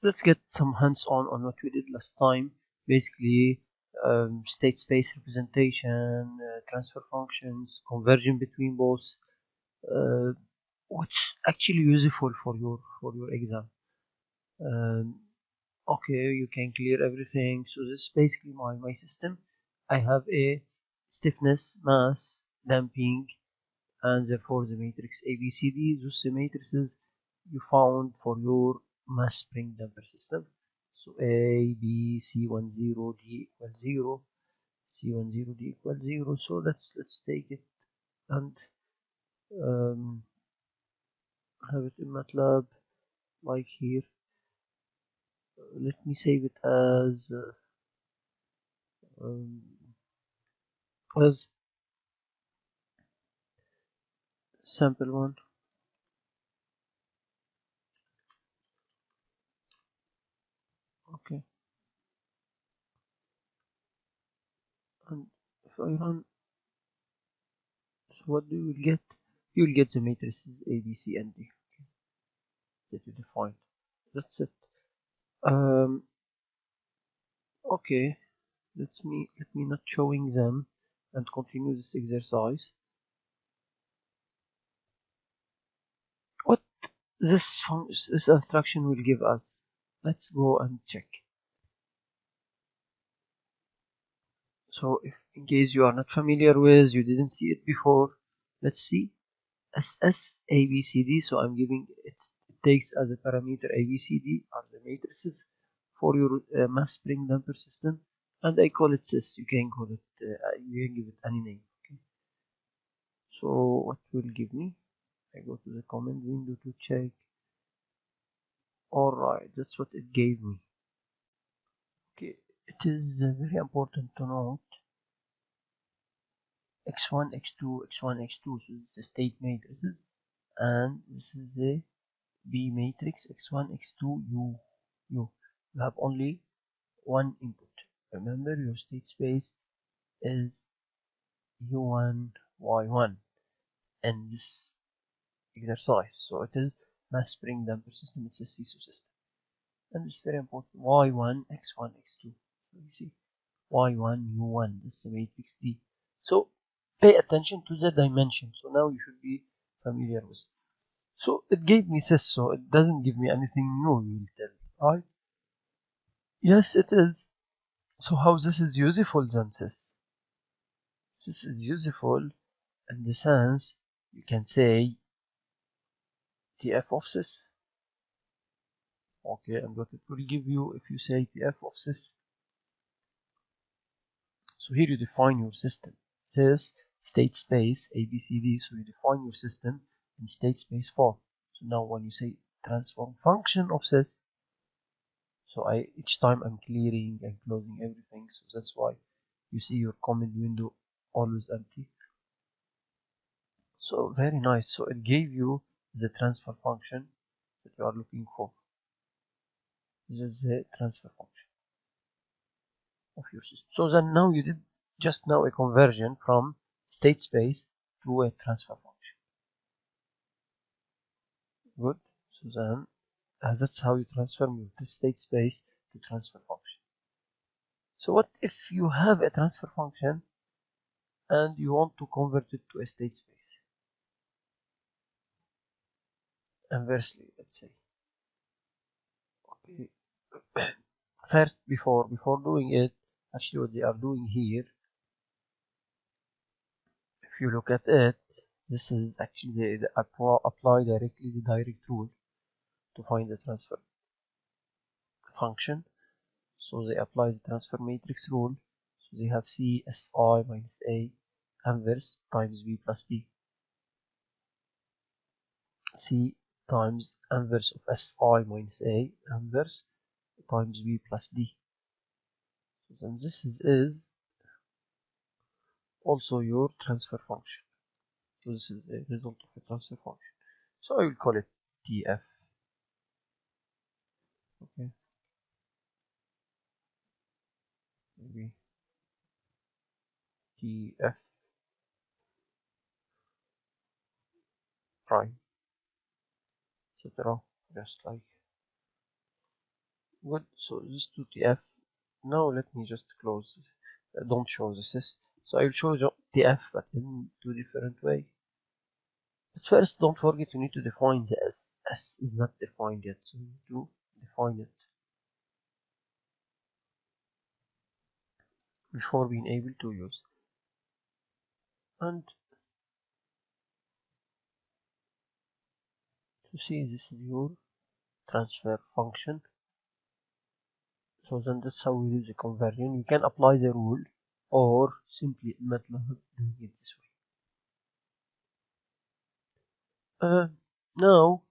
let's get some hands-on on what we did last time. Basically, state space representation, transfer functions, conversion between both, uh, which actually useful for your exam. Um, okay, you can clear everything. So this is basically my system. I have a stiffness, mass, damping, and therefore the matrix ABCD. Those the matrices you found for your mass spring damper system. So A, B, C10, D equals 0, C10, D equals 0. So let's take it and um, have it in MATLAB like here. Let me save it um, as sample one. Okay, and if I run, so what do you will get? You will get the matrices A, B, C, and D that you defined. That's it. Um, okay, let me not showing them and continue this exercise. What this instruction will give us? Let's go and check. So if in case you are not familiar with, you didn't see it before, let's see. SS ABCD. So I'm giving it takes as a parameter ABCD are the matrices for your mass spring damper system, and I call it cis. You can call it you can give it any name. Okay. So what will give me? I go to the command window to check. Alright, that's what it gave me. Okay, it is very important to note x1, x2, x1, x2. So this is the state matrices, and this is the B matrix x1, x2, u. You have only one input. Remember, your state space is u1, y1 in this exercise. So it is mass spring damper system. It's a CISO system. And it's very important. Y1, x1, x2. So you see, y1, u1. This is the matrix D. So pay attention to the dimension. So now you should be familiar with it. So it gave me this, so it doesn't give me anything new, you will tell. Right? Yes, it is. So how this is useful then this? This is useful in the sense you can say TF of this. Okay, and what it will give you if you say TF of this. So here you define your system. This state space ABCD, so you define your system in state space form. So now when you say transform function of this, so each time I'm clearing and closing everything, so that's why you see your command window always empty. So very nice. So it gave you the transfer function that you are looking for. This is the transfer function of your system. So then now you did just now a conversion from state space to a transfer function. Good. So then that's how you transform your state space to transfer function. So what if you have a transfer function and you want to convert it to a state space? Inversely, let's say. Okay. First, before doing it, actually what they are doing here, if you look at it, this is actually they apply directly the direct rule to find the transfer function. So they apply the transfer matrix rule. So they have C Si minus A inverse times B plus D. C times inverse of Si minus A inverse times B plus D. So then this is also your transfer function. So this is the result of a transfer function. So I will call it TF. Okay, maybe TF prime, etc. Just like Good. So this 2TF. Now let me just close. Don't show the sys. So I will show you TF, but in two different way. But first, don't forget you need to define the S. S is not defined yet, so you need to define it before being able to use. And to see, this is your transfer function. So then that's how we do the conversion. You can apply the rule or simply in MATLAB doing it this way. Now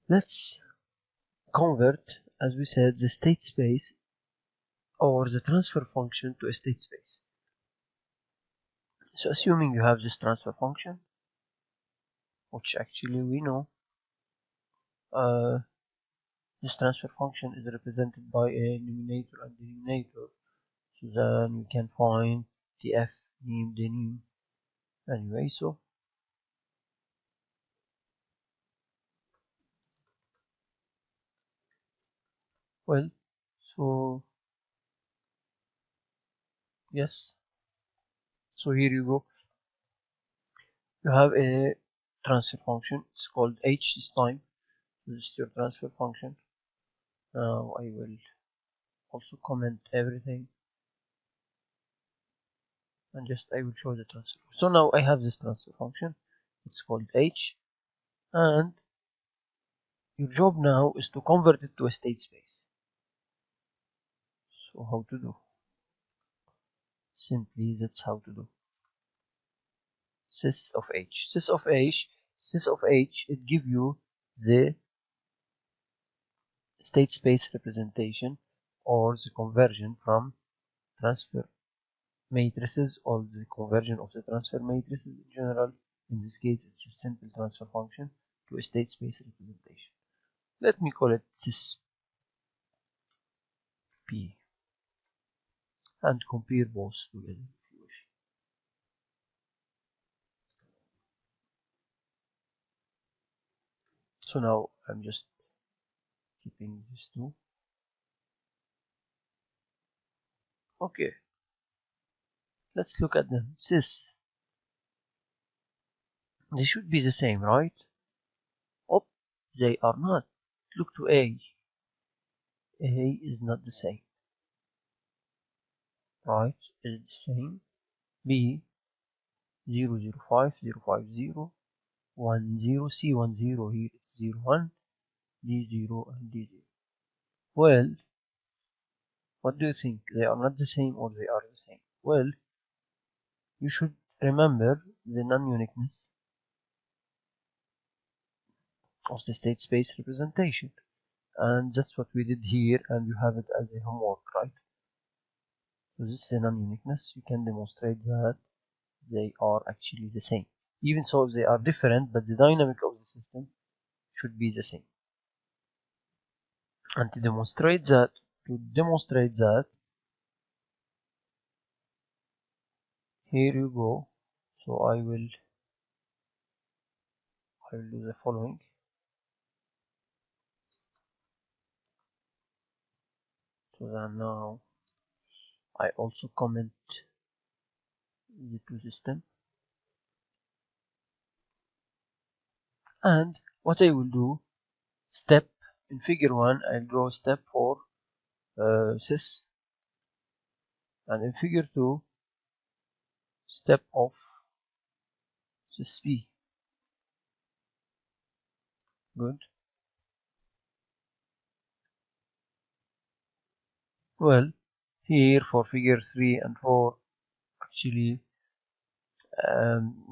let's convert, as we said, the state space or the transfer function to a state space. So assuming you have this transfer function, which actually we know, this transfer function is represented by a numerator and denominator. So then we can find TF name denim anyway. So well, so yes, so here you go. You have a transfer function. It's called h this time. This is your transfer function. Now I will also comment everything and just I will show the transfer. So now I have this transfer function. It's called h, and your job now is to convert it to a state space. So how to do? Simply that's how to do. Sys of h. Sys of h, it gives you the state space representation or the conversion from transfer matrices or the conversion of the transfer matrices in general. In this case, it's a simple transfer function to a state space representation. Let me call it sys p and compare both together if you wish. So now I'm just keeping these two. Okay, let's look at them. Sys, they should be the same, right? Oh, they are not. Look to A. A is not the same, right? Is it the same? B 005 050 10 C10 here it's 01 D0 and D0. Well, what do you think? They are not the same or they are the same? Well, you should remember the non-uniqueness of the state space representation, and that's what we did here, and you have it as a homework, right? So this is a non-uniqueness. You can demonstrate that they are actually the same, even so if they are different, but the dynamic of the system should be the same. And to demonstrate that, here you go. So I will do the following. So then now I also comment the two system, and what I will do, step in figure 1 I'll draw step for sys, and in figure 2 step of sys p. Good. Well, here for figure 3 and 4 actually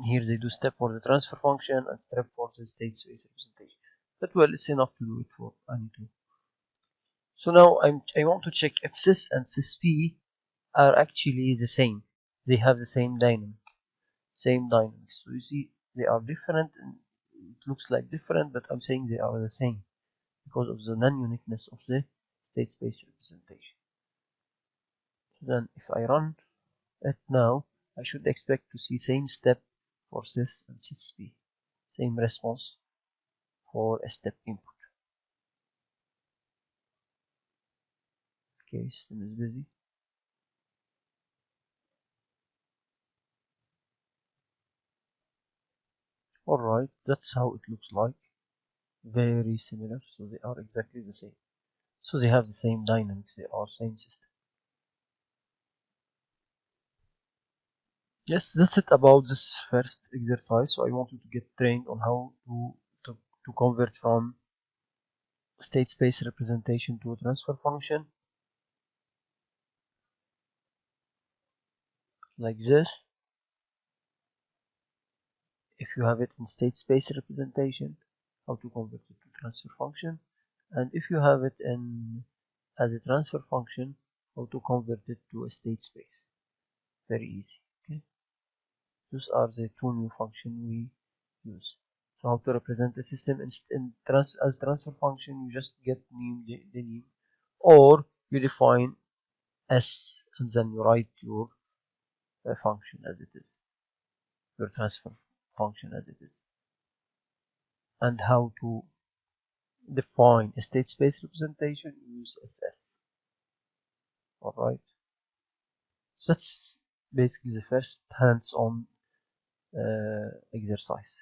here they do step for the transfer function and step for the state space representation. But well, it's enough to do it for any two. So now I want to check if sys and sysp are actually the same. They have the same dynamics. So you see they are different, and it looks like different, but I'm saying they are the same because of the non-uniqueness of the state space representation. So then if I run it now, I should expect to see same step for sys and sysp, same response for a step input. Okay, system is busy. Alright, that's how it looks like. Very similar, so they are exactly the same. So they have the same dynamics, they are same system. Yes, that's it about this first exercise. So I want you to get trained on how to convert from state space representation to a transfer function like this. If you have it in state space representation, how to convert it to transfer function, and if you have it in as a transfer function, how to convert it to a state space. Very easy. Okay, those are the two new functions we use. So how to represent the system as transfer function? You just get the name, or you define S and then you write your function as it is, your transfer function as it is. And how to define a state space representation, use SS. Alright, so that's basically the first hands-on exercise.